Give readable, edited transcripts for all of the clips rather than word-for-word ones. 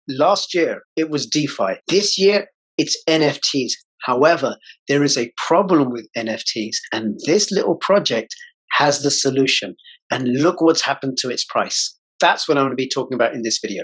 Last year, it was DeFi. This year, it's NFTs. However, there is a problem with NFTs, and this little project has the solution. And look what's happened to its price. That's what I'm going to be talking about in this video.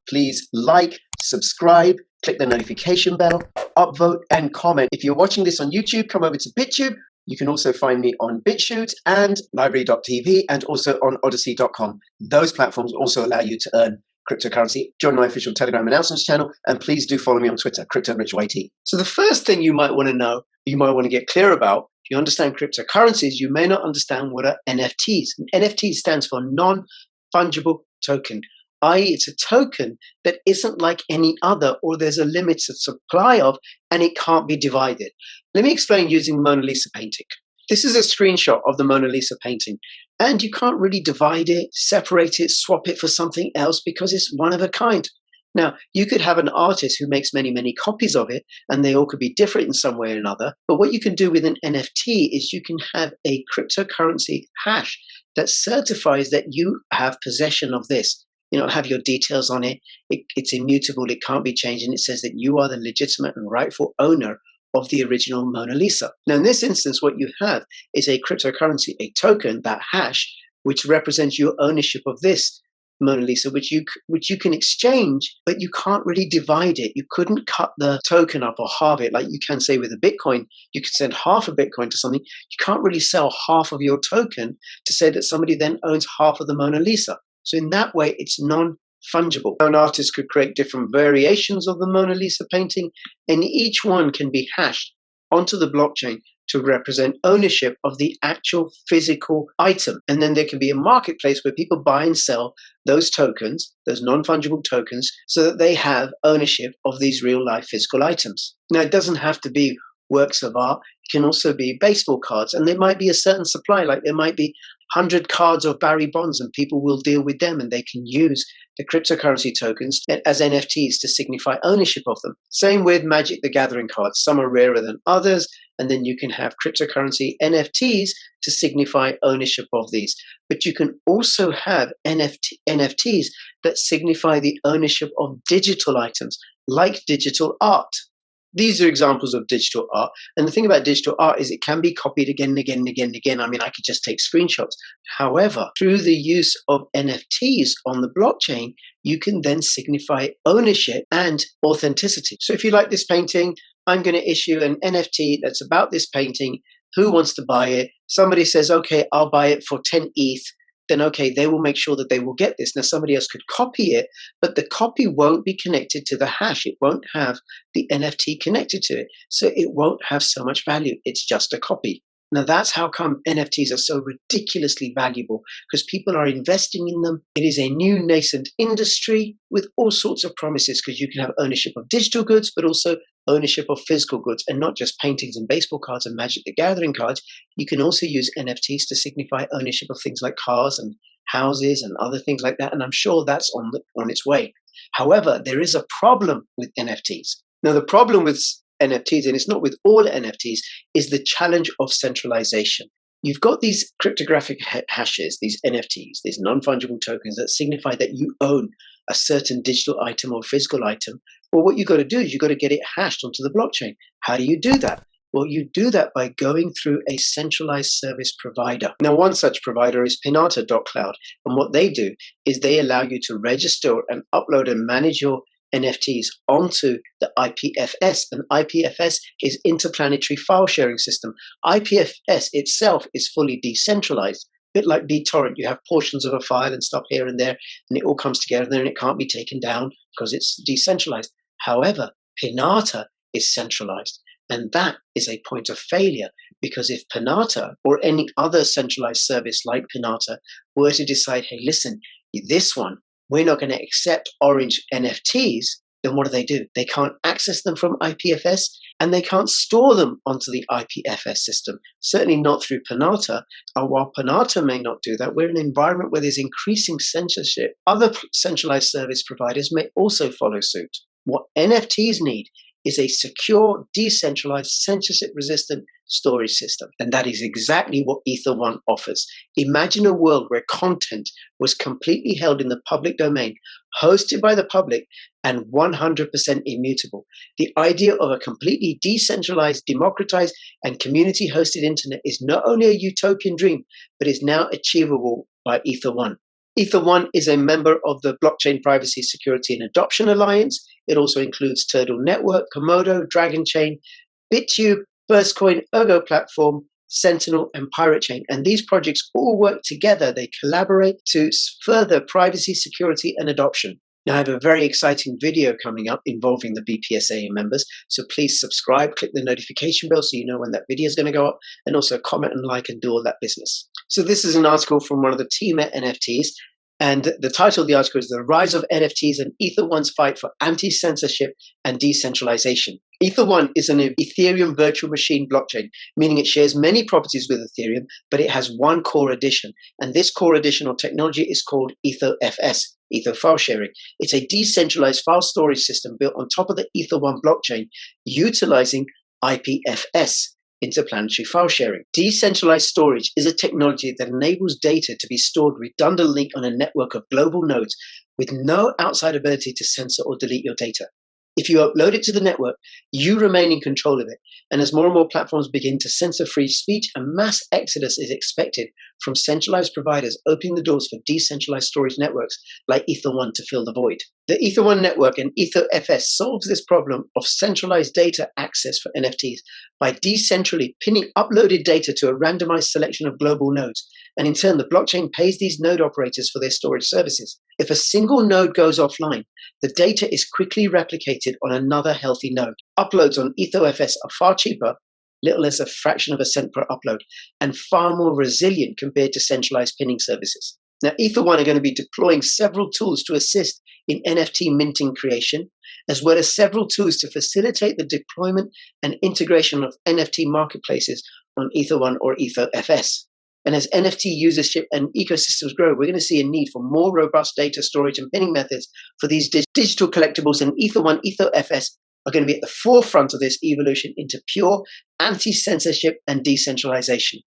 Please like, subscribe, click the notification bell, upvote, and comment. If you're watching this on YouTube, come over to BitTube. You can also find me on Bitchute and Lbry.tv and also on Odyssey.com. Those platforms also allow you to earn cryptocurrency. Join my official Telegram announcements channel, and please do follow me on Twitter, CryptoRichYT. So the first thing you might want to know, you might want to get clear about, if you understand cryptocurrencies, you may not understand what are NFTs. And NFT stands for non-fungible token, i.e. it's a token that isn't like any other, or there's a limited supply of, and it can't be divided. Let me explain using Mona Lisa painting. This is a screenshot of the Mona Lisa painting, and you can't really divide it, separate it, swap it for something else because it's one of a kind. Now, you could have an artist who makes many, many copies of it, and they all could be different in some way or another. But what you can do with an NFT is you can have a cryptocurrency hash that certifies that you have possession of this. You know, have your details on it. It's immutable. It can't be changed. And it says that you are the legitimate and rightful owner of the original Mona Lisa. Now, in this instance, what you have is a cryptocurrency, a token, that hash, which represents your ownership of this Mona Lisa, which you can exchange, but you can't really divide it. You couldn't cut the token up or halve it like you can say with a Bitcoin. You could send half a Bitcoin to something. You can't really sell half of your token to say that somebody then owns half of the Mona Lisa. So in that way, it's non-fungible. An artist could create different variations of the Mona Lisa painting, and each one can be hashed onto the blockchain to represent ownership of the actual physical item. And then there can be a marketplace where people buy and sell those tokens, those non-fungible tokens, so that they have ownership of these real-life physical items. Now, it doesn't have to be works of art. It can also be baseball cards, and there might be a certain supply, like there might be 100 cards of Barry Bonds, and people will deal with them, and they can use the cryptocurrency tokens as NFTs to signify ownership of them. Same with Magic the Gathering cards. Some are rarer than others, and then you can have cryptocurrency NFTs to signify ownership of these. But you can also have NFTs that signify the ownership of digital items, like digital art. These are examples of digital art. And the thing about digital art is it can be copied again and again and again and again. I mean, I could just take screenshots. However, through the use of NFTs on the blockchain, you can then signify ownership and authenticity. So if you like this painting, I'm going to issue an NFT that's about this painting. Who wants to buy it? Somebody says, okay, I'll buy it for 10 ETH. Then okay, they will make sure that they will get this. Now, somebody else could copy it, but the copy won't be connected to the hash. It won't have the NFT connected to it. So it won't have so much value. It's just a copy. Now, that's how come NFTs are so ridiculously valuable, because people are investing in them. It is a new nascent industry with all sorts of promises, because you can have ownership of digital goods, but also ownership of physical goods, and not just paintings and baseball cards and Magic the Gathering cards. You can also use NFTs to signify ownership of things like cars and houses and other things like that. And I'm sure that's on its way. However, there is a problem with NFTs. Now, the problem with NFTs, and it's not with all NFTs, is the challenge of centralization. You've got these cryptographic hashes, these NFTs, these non-fungible tokens that signify that you own a certain digital item or physical item. Well, what you've got to do is you've got to get it hashed onto the blockchain. How do you do that? Well, you do that by going through a centralized service provider. Now, one such provider is Pinata.cloud. And what they do is they allow you to register and upload and manage your NFTs onto the IPFS. And IPFS is Interplanetary File Sharing System. IPFS itself is fully decentralized. A bit like BitTorrent, you have portions of a file and stuff here and there, and it all comes together, and then it can't be taken down because it's decentralized. However, Pinata is centralized, and that is a point of failure, because if Pinata or any other centralized service like Pinata were to decide, hey, listen, this one, we're not going to accept orange NFTs, then what do? They can't access them from IPFS, and they can't store them onto the IPFS system, certainly not through Pinata. And while Pinata may not do that, we're in an environment where there's increasing censorship. Other centralized service providers may also follow suit. What NFTs need is a secure, decentralized, censorship-resistant storage system. And that is exactly what Ether1 offers. Imagine a world where content was completely held in the public domain, hosted by the public, and 100% immutable. The idea of a completely decentralized, democratized, and community-hosted internet is not only a utopian dream, but is now achievable by Ether1. Ether1 is a member of the Blockchain Privacy, Security, and Adoption Alliance. It also includes Turtle Network, Komodo, Dragon Chain, BitTube, Firstcoin, Ergo Platform, Sentinel, and Pirate Chain. And these projects all work together. They collaborate to further privacy, security, and adoption. Now, I have a very exciting video coming up involving the BPSA members. So please subscribe, click the notification bell so you know when that video is going to go up, and also comment and like and do all that business. So this is an article from one of the team at NFTs. And the title of the article is The Rise of NFTs and Ether1's Fight for Anti-Censorship and Decentralization. Ether1 is an Ethereum virtual machine blockchain, meaning it shares many properties with Ethereum, but it has one core addition. And this core additional technology is called EtherFS, Ether file sharing. It's a decentralized file storage system built on top of the Ether1 blockchain, utilizing IPFS, interplanetary file sharing. Decentralized storage is a technology that enables data to be stored redundantly on a network of global nodes with no outside ability to censor or delete your data. If you upload it to the network, you remain in control of it. And as more and more platforms begin to censor free speech, a mass exodus is expected from centralized providers, opening the doors for decentralized storage networks like Ether1 to fill the void. The Ether1 network and EtherFS solves this problem of centralized data access for NFTs by decentrally pinning uploaded data to a randomized selection of global nodes. And in turn, the blockchain pays these node operators for their storage services. If a single node goes offline, the data is quickly replicated on another healthy node. Uploads on EtherFS are far cheaper, little as a fraction of a cent per upload, and far more resilient compared to centralized pinning services. Now, Ether1 are going to be deploying several tools to assist in NFT minting creation, as well as several tools to facilitate the deployment and integration of NFT marketplaces on Ether1 or EtherFS. And as NFT usership and ecosystems grow, we're going to see a need for more robust data storage and pinning methods for these digital collectibles, and Ether1, EtherFS are going to be at the forefront of this evolution into pure anti-censorship and decentralization.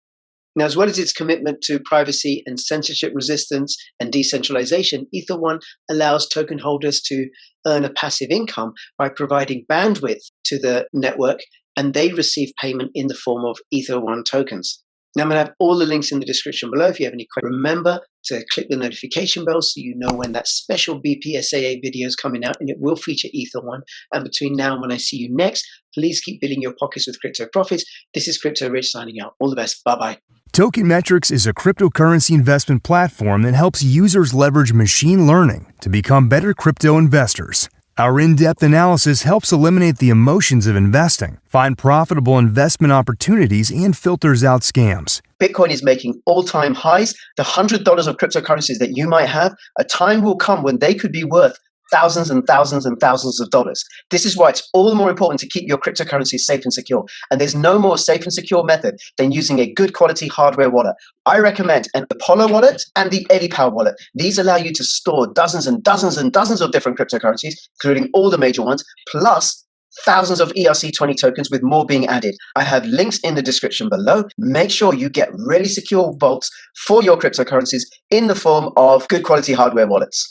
Now, as well as its commitment to privacy and censorship resistance and decentralization, Ether1 allows token holders to earn a passive income by providing bandwidth to the network, and they receive payment in the form of Ether1 tokens. Now, I'm going to have all the links in the description below if you have any questions. Remember to click the notification bell so you know when that special BPSAA video is coming out, and it will feature Ether1. And between now and when I see you next, please keep filling your pockets with crypto profits. This is Crypto Rich signing out. All the best. Bye-bye. Token Metrics is a cryptocurrency investment platform that helps users leverage machine learning to become better crypto investors. Our in-depth analysis helps eliminate the emotions of investing, find profitable investment opportunities, and filters out scams. Bitcoin is making all-time highs. The $100 of cryptocurrencies that you might have, a time will come when they could be worth thousands and thousands and thousands of dollars. This is why it's all the more important to keep your cryptocurrency safe and secure. And there's no more safe and secure method than using a good quality hardware wallet. I recommend an Apollo wallet and the EdiPower wallet. These allow you to store dozens and dozens and dozens of different cryptocurrencies, including all the major ones, plus thousands of ERC20 tokens with more being added. I have links in the description below. Make sure you get really secure vaults for your cryptocurrencies in the form of good quality hardware wallets.